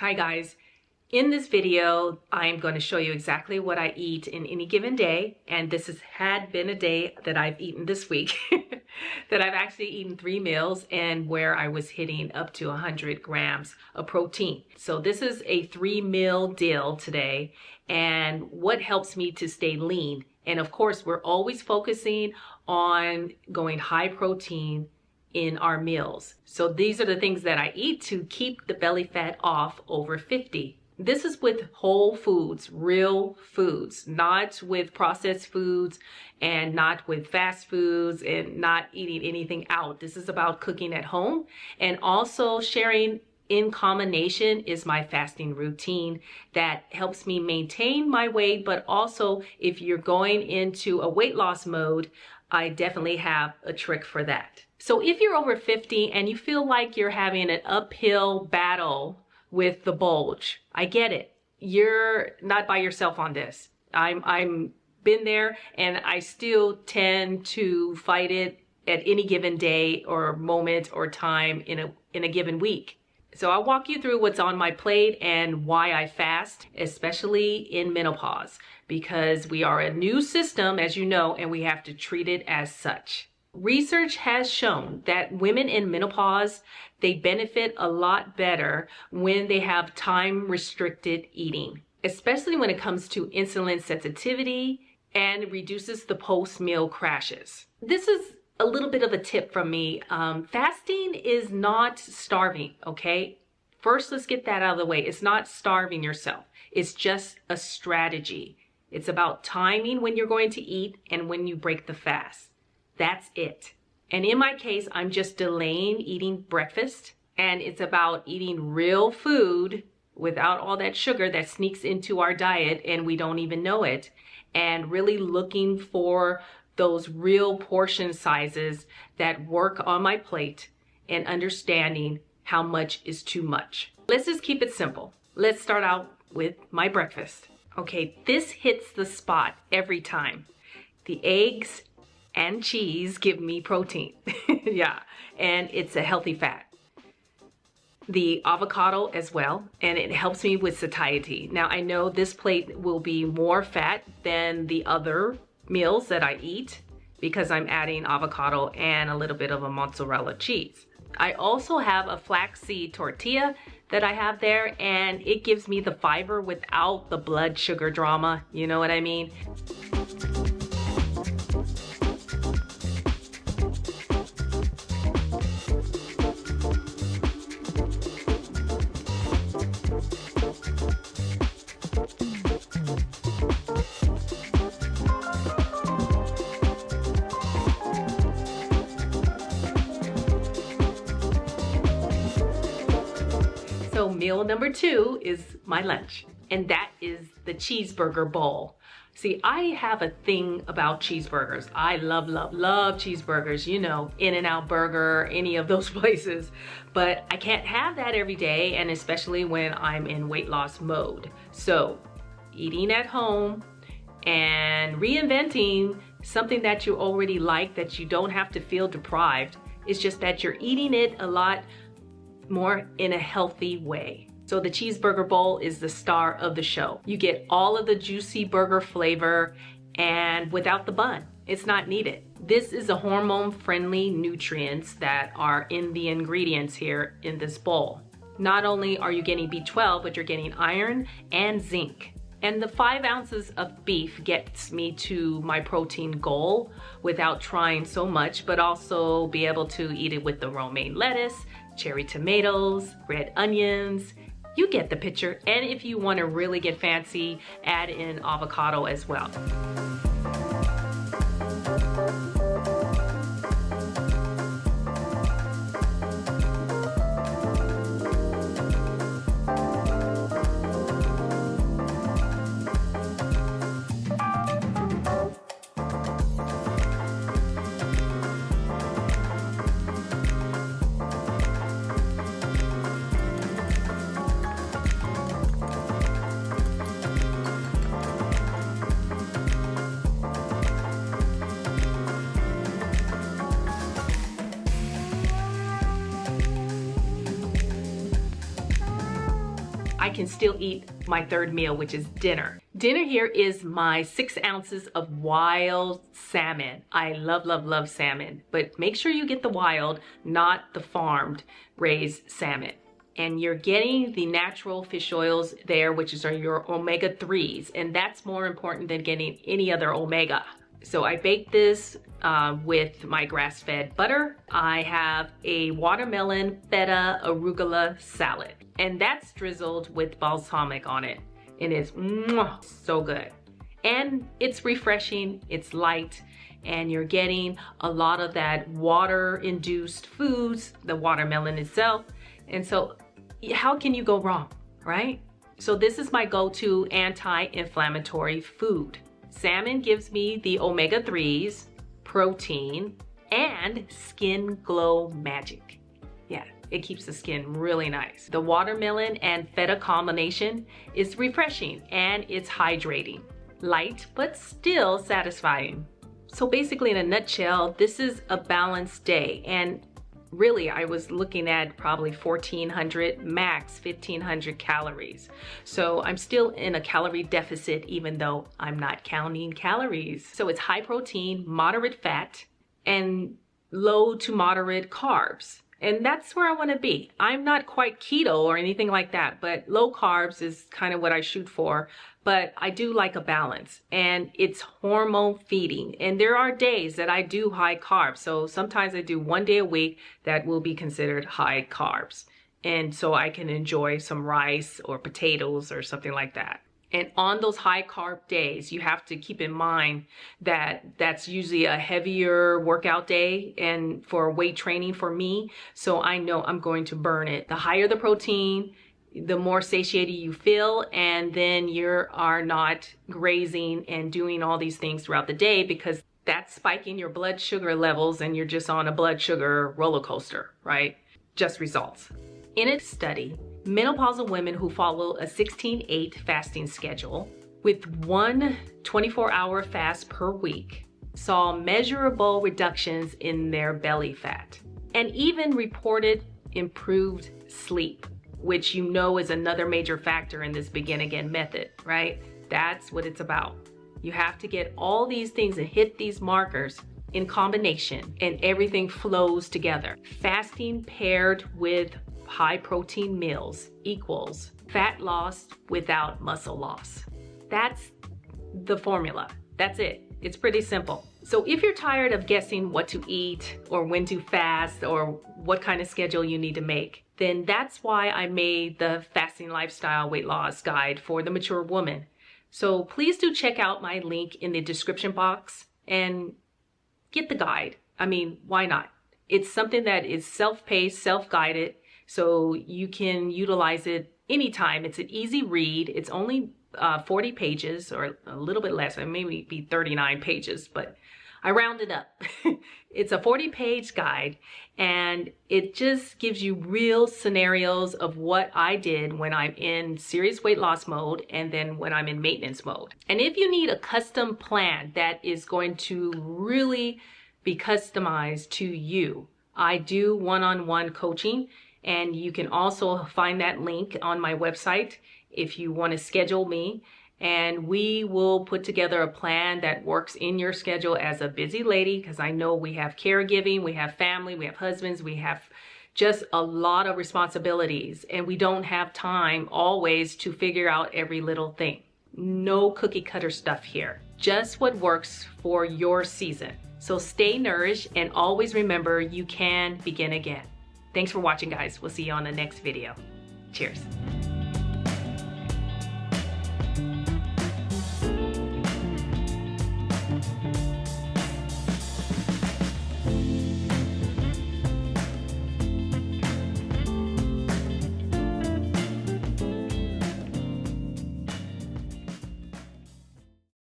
Hi guys, in this video I'm going to show you exactly what I eat in any given day, and this had been a day that I've eaten this week that I've actually eaten 3 meals and where I was hitting up to 100 grams of protein. So this is a 3-meal deal today, and what helps me to stay lean. And of course we're always focusing on going high protein in our meals. So these are the things that I eat to keep the belly fat off over 50. This is with whole foods, real foods, not with processed foods and not with fast foods and not eating anything out. This is about cooking at home, and also sharing in combination is my fasting routine that helps me maintain my weight, but also if you're going into a weight loss mode, I definitely have a trick for that. So if you're over 50 and you feel like you're having an uphill battle with the bulge, I get it. You're not by yourself on this. I'm been there, and I still tend to fight it at any given day or moment or time in a given week. So I'll walk you through what's on my plate and why I fast, especially in menopause, because we are a new system, as you know, and we have to treat it as such. Research has shown that women in menopause, they benefit a lot better when they have time-restricted eating, especially when it comes to insulin sensitivity, and reduces the post-meal crashes. This is a little bit of a tip from me. Fasting is not starving, okay? First, let's get that out of the way. It's not starving yourself. It's just a strategy. It's about timing when you're going to eat and when you break the fast. That's it. And in my case, I'm just delaying eating breakfast, and it's about eating real food without all that sugar that sneaks into our diet and we don't even know it, and really looking for those real portion sizes that work on my plate and understanding how much is too much. Let's just keep it simple. Let's start out with my breakfast. Okay, this hits the spot every time. The eggs and cheese give me protein. Yeah, and it's a healthy fat. The avocado as well, and it helps me with satiety. Now I know this plate will be more fat than the other meals that I eat because I'm adding avocado and a little bit of a mozzarella cheese. I also have a flaxseed tortilla that I have there, and it gives me the fiber without the blood sugar drama, you know what I mean? So meal number 2 is my lunch, and that is the cheeseburger bowl. See, I have a thing about cheeseburgers. I love cheeseburgers, you know, In-N-Out Burger, any of those places. But I can't have that every day, and especially when I'm in weight loss mode. So eating at home and reinventing something that you already like, that you don't have to feel deprived. It's just that you're eating it a lot more in a healthy way. So the cheeseburger bowl is the star of the show. You get all of the juicy burger flavor and without the bun. It's not needed. This is a hormone-friendly nutrients that are in the ingredients here in this bowl. Not only are you getting B12, but you're getting iron and zinc. And the 5 ounces of beef gets me to my protein goal without trying so much, but also be able to eat it with the romaine lettuce, cherry tomatoes, red onions. You get the picture. And if you want to really get fancy, add in avocado as well. I can still eat my third meal, which is dinner. Dinner here is my 6 ounces of wild salmon. I love, love, love salmon, but make sure you get the wild, not the farmed raised salmon. And you're getting the natural fish oils there, which are your omega-3s, and that's more important than getting any other omega. So I baked this with my grass-fed butter. I have a watermelon feta arugula salad, and that's drizzled with balsamic on it. It is so good. And it's refreshing, it's light, and you're getting a lot of that water-induced foods, the watermelon itself. And so how can you go wrong, right? So this is my go-to anti-inflammatory food. Salmon gives me the omega-3s, protein, and skin glow magic. Yeah, it keeps the skin really nice. The watermelon and feta combination is refreshing and it's hydrating. Light, but still satisfying. So basically, in a nutshell, this is a balanced day. And really, I was looking at probably 1,400, max 1,500 calories. So I'm still in a calorie deficit, even though I'm not counting calories. So it's high protein, moderate fat, and low to moderate carbs. And that's where I want to be. I'm not quite keto or anything like that, but low carbs is kind of what I shoot for. But I do like a balance, and it's hormone feeding. And there are days that I do high carbs. So sometimes I do 1 day a week that will be considered high carbs. And so I can enjoy some rice or potatoes or something like that. And on those high carb days, you have to keep in mind that that's usually a heavier workout day and for weight training for me. So I know I'm going to burn it. The higher the protein, the more satiated you feel, and then you are not grazing and doing all these things throughout the day, because that's spiking your blood sugar levels and you're just on a blood sugar roller coaster, right? Just results. In a study, menopausal women who follow a 16-8 fasting schedule with 1 24-hour fast per week saw measurable reductions in their belly fat and even reported improved sleep, which you know is another major factor in this begin again method, right? That's what it's about. You have to get all these things and hit these markers in combination, and everything flows together. Fasting paired with high protein meals equals fat loss without muscle loss. That's the formula. That's it. It's pretty simple. So if you're tired of guessing what to eat or when to fast or what kind of schedule you need to make, then that's why I made the Fasting Lifestyle Weight Loss Guide for the mature woman. So please do check out my link in the description box and get the guide. I mean, why not? It's something that is self-paced, self-guided, so you can utilize it anytime. It's an easy read. It's only 40 pages or a little bit less, maybe be 39 pages, but I rounded up. It's a 40-page guide, and it just gives you real scenarios of what I did when I'm in serious weight loss mode and then when I'm in maintenance mode. And if you need a custom plan that is going to really be customized to you, I do one-on-one coaching, and you can also find that link on my website if you want to schedule me. And we will put together a plan that works in your schedule as a busy lady, because I know we have caregiving, we have family, we have husbands, we have just a lot of responsibilities, and we don't have time always to figure out every little thing. No cookie cutter stuff here, just what works for your season. So stay nourished and always remember you can begin again. Thanks for watching, guys. We'll see you on the next video. Cheers.